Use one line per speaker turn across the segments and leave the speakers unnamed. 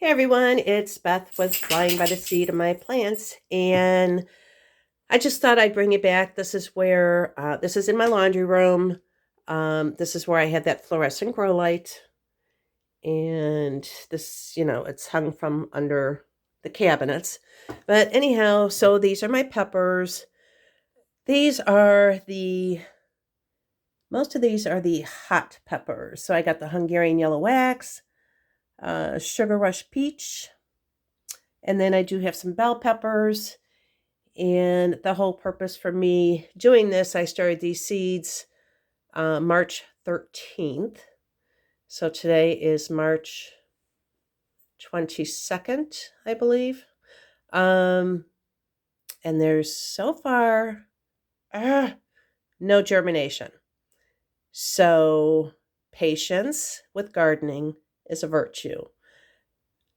Hey everyone, it's Beth with Flying by the Seat of My Plants, and I just thought I'd bring you back. This is where, this is in my laundry room. This is where I had that fluorescent grow light, and this, it's hung from under the cabinets. But anyhow, so these are my peppers. These are most of these are the hot peppers. So I got the Hungarian Yellow Wax, Sugar Rush Peach, and then I do have some bell peppers. And the whole purpose for me doing this, I started these seeds March 13th. So today is March 22nd, I believe. And there's so far no germination. So patience with gardening is a virtue.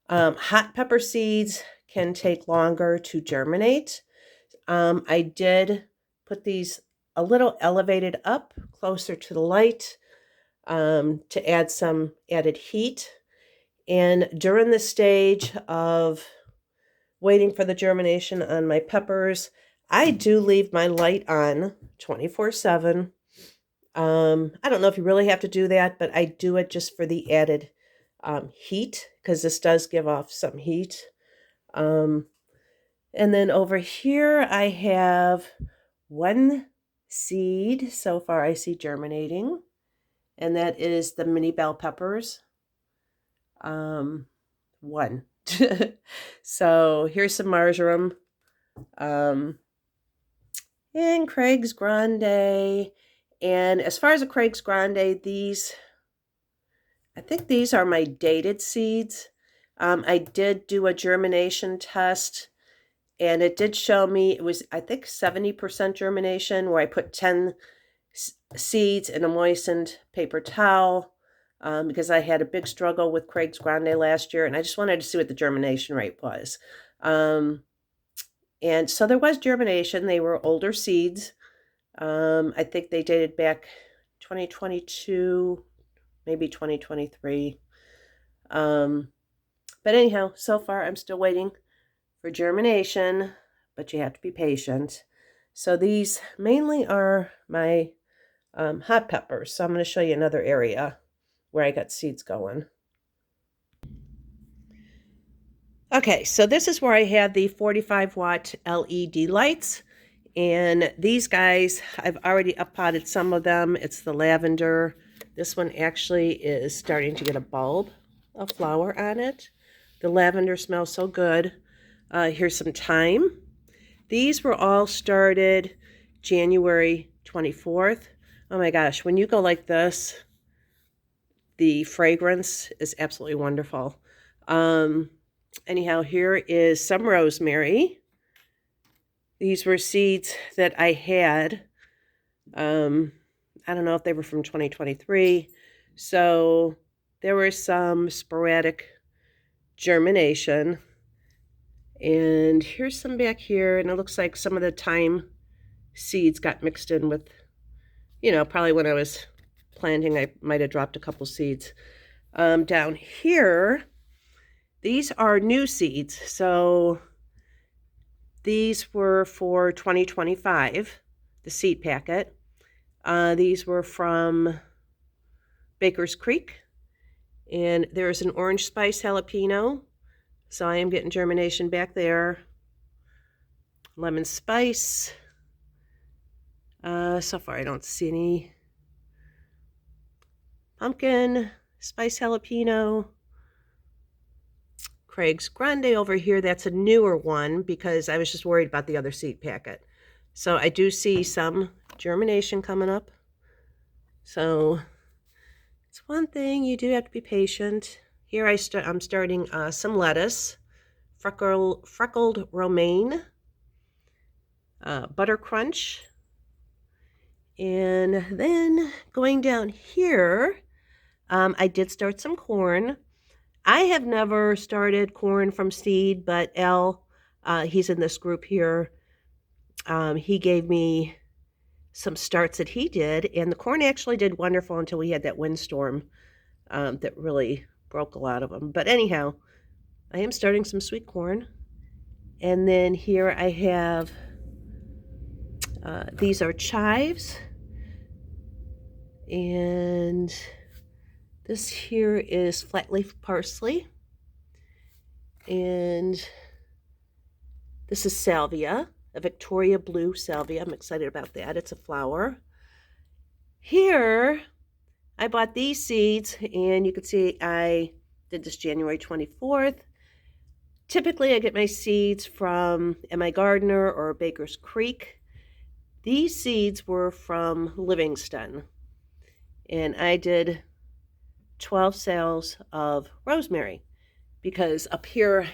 Hot pepper seeds can take longer to germinate. I did put these a little elevated up closer to the light to add some added heat. And during the stage of waiting for the germination on my peppers, I do leave my light on 24/7. I don't know if you really have to do that, but I do it just for the added heat, because this does give off some heat. And then over here, I have one seed so far I see germinating, and that is the mini bell peppers. One. So here's some marjoram, and Craig's Grande. And as far as the Craig's Grande, I think these are my dated seeds. I did do a germination test, and it did show me it was, I think, 70% germination, where I put 10 seeds in a moistened paper towel, because I had a big struggle with Craig's Grande last year, and I just wanted to see what the germination rate was. And so there was germination. They were older seeds. I think they dated back 2022, maybe 2023. But anyhow, so far I'm still waiting for germination, but you have to be patient. So these mainly are my hot peppers. So I'm going to show you another area where I got seeds going. Okay, so this is where I had the 45-watt LED lights. And these guys, I've already up-potted some of them. It's the lavender. This one actually is starting to get a bulb of flower on it. The lavender smells so good. Here's some thyme. These were all started January 24th. Oh my gosh, when you go like this, the fragrance is absolutely wonderful. Anyhow, here is some rosemary. These were seeds that I had. I don't know if they were from 2023. So there was some sporadic germination. And here's some back here, and it looks like some of the thyme seeds got mixed in with, probably when I was planting, I might have dropped a couple seeds. Down here, these are new seeds. So these were for 2025, the seed packet. These were from Baker's Creek, and there's an orange spice jalapeno. So I am getting germination back there. Lemon spice. So far I don't see any. Pumpkin, spice jalapeno. Craig's Grande over here, that's a newer one because I was just worried about the other seed packet. So I do see some germination coming up. So it's one thing, you do have to be patient. Here I'm starting some lettuce, freckled romaine, butter crunch, and then going down here, I did start some corn. I have never started corn from seed, but Al, he's in this group here, he gave me some starts that he did, and the corn actually did wonderful until we had that windstorm that really broke a lot of them. But anyhow, I am starting some sweet corn. And then here I have, these are chives. And this here is flat leaf parsley. And this is salvia, a Victoria Blue salvia. I'm excited about that. It's a flower. Here, I bought these seeds, and you can see I did this January 24th. Typically, I get my seeds from M.I. Gardener or Baker's Creek. These seeds were from Livingston, and I did 12 sales of rosemary because up here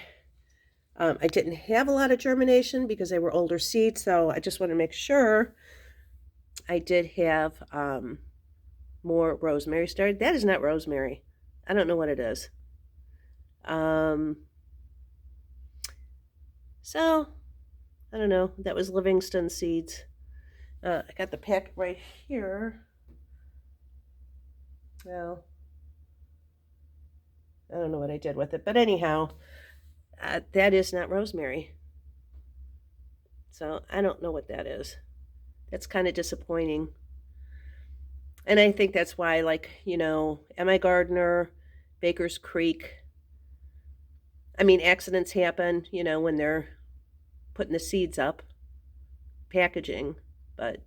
I didn't have a lot of germination because they were older seeds, so I just want to make sure I did have more rosemary started. That is not rosemary. I don't know what it is. So, I don't know. That was Livingston seeds. I got the packet right here. Well, I don't know what I did with it. But anyhow, that is not rosemary. So, I don't know what that is. That's kind of disappointing. And I think that's why, like, M.I. Gardener, Baker's Creek, accidents happen, when they're putting the seeds up, packaging. But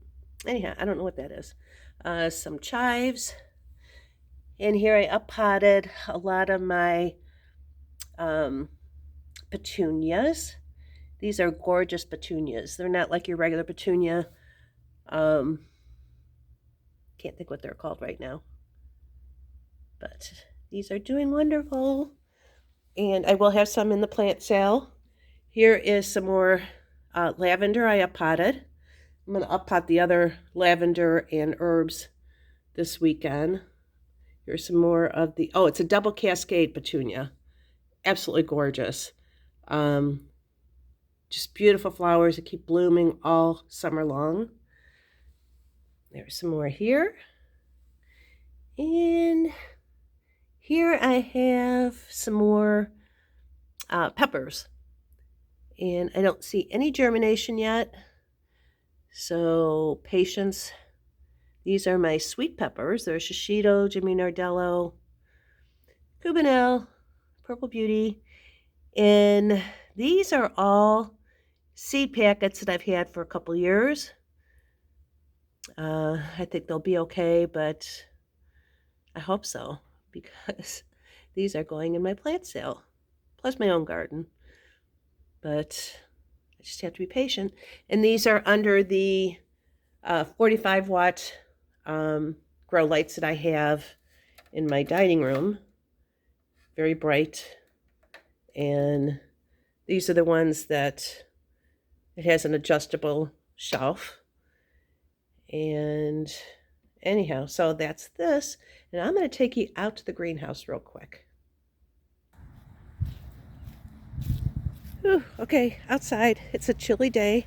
anyhow, I don't know what that is. Some chives. And here I up-potted a lot of my petunias. These are gorgeous petunias. They're not like your regular petunia. Can't think what they're called right now. But these are doing wonderful. And I will have some in the plant sale. Here is some more lavender I up-potted. I'm going to up-pot the other lavender and herbs this weekend. Here's some more of the, it's a double cascade petunia. Absolutely gorgeous. Just beautiful flowers that keep blooming all summer long. There's some more here. And here I have some more peppers. And I don't see any germination yet. So patience. These are my sweet peppers. They're Shishito, Jimmy Nardello, Cubanelle, Purple Beauty. And these are all seed packets that I've had for a couple years. I think they'll be okay, but I hope so, because these are going in my plant sale, plus my own garden. But I just have to be patient. And these are under the 45-watt grow lights that I have in my dining room. Very bright. And these are the ones that it has an adjustable shelf. And anyhow, so that's this. And I'm going to take you out to the greenhouse real quick. Whew, okay, outside. It's a chilly day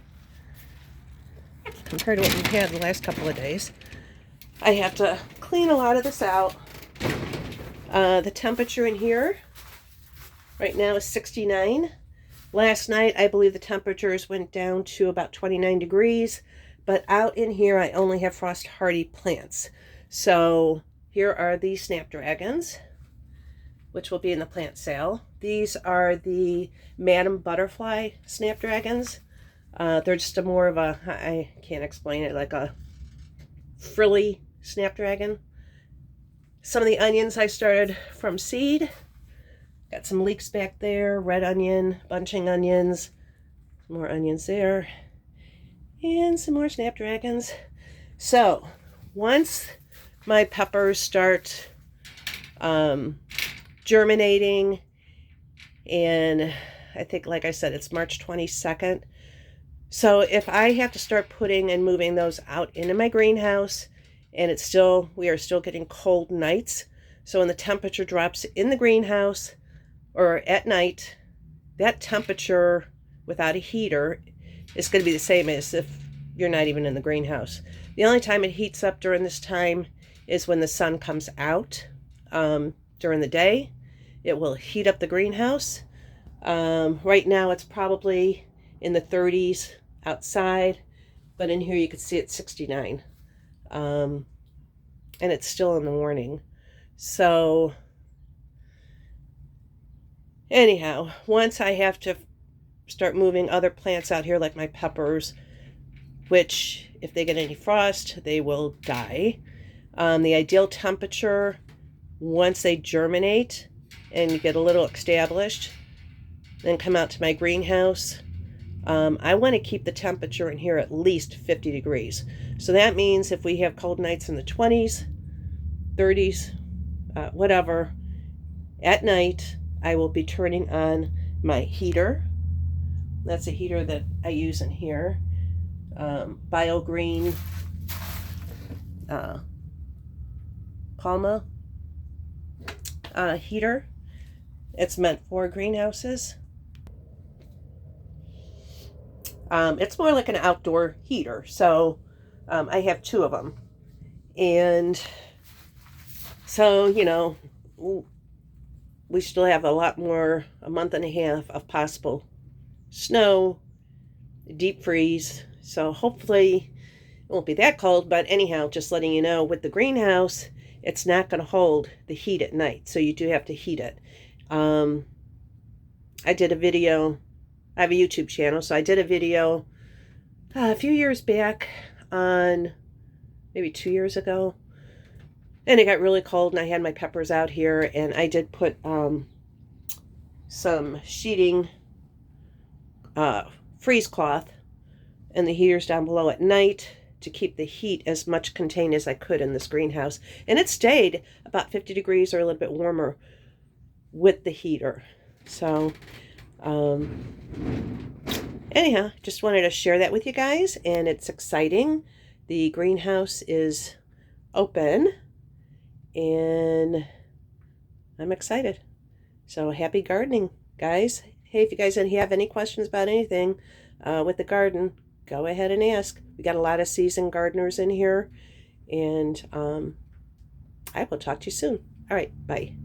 compared to what we've had the last couple of days. I have to clean a lot of this out. The temperature in here right now is 69. Last night, I believe the temperatures went down to about 29 degrees. But out in here, I only have frost hardy plants. So here are the snapdragons, which will be in the plant sale. These are the Madam Butterfly snapdragons. They're just more of a, I can't explain it, like a frilly snapdragon. Some of the onions I started from seed. Got some leeks back there, red onion, bunching onions, more onions there, and some more snapdragons. So once my peppers start germinating, and I think, like I said, it's March 22nd. So if I have to start putting and moving those out into my greenhouse, and we are still getting cold nights. So when the temperature drops in the greenhouse or at night, that temperature without a heater is going to be the same as if you're not even in the greenhouse. The only time it heats up during this time is when the sun comes out during the day. It will heat up the greenhouse. Right now it's probably in the 30s outside, but in here you can see it's 69. And it's still in the morning. So anyhow, once I have to start moving other plants out here, like my peppers, which if they get any frost, they will die. The ideal temperature, once they germinate and you get a little established, then come out to my greenhouse. I want to keep the temperature in here at least 50 degrees. So that means if we have cold nights in the 20s, 30s, whatever, at night, I will be turning on my heater. That's a heater that I use in here. BioGreen Palma heater. It's meant for greenhouses. It's more like an outdoor heater, so I have 2 of them. And so, you know, we still have a lot more, a month and a half of possible snow, deep freeze. So hopefully it won't be that cold, but anyhow, just letting you know, with the greenhouse, it's not going to hold the heat at night, so you do have to heat it. I did a video, I have a YouTube channel, so I did a video a few years back on, maybe 2 years ago, and it got really cold and I had my peppers out here, and I did put some sheeting freeze cloth and the heaters down below at night to keep the heat as much contained as I could in this greenhouse. And it stayed about 50 degrees or a little bit warmer with the heater. So anyhow, just wanted to share that with you guys, and it's exciting. The greenhouse is open and I'm excited. So happy gardening, guys. Hey, if you guys have any questions about anything with the garden, go ahead and ask. We got a lot of seasoned gardeners in here, and I will talk to you soon. All right, bye.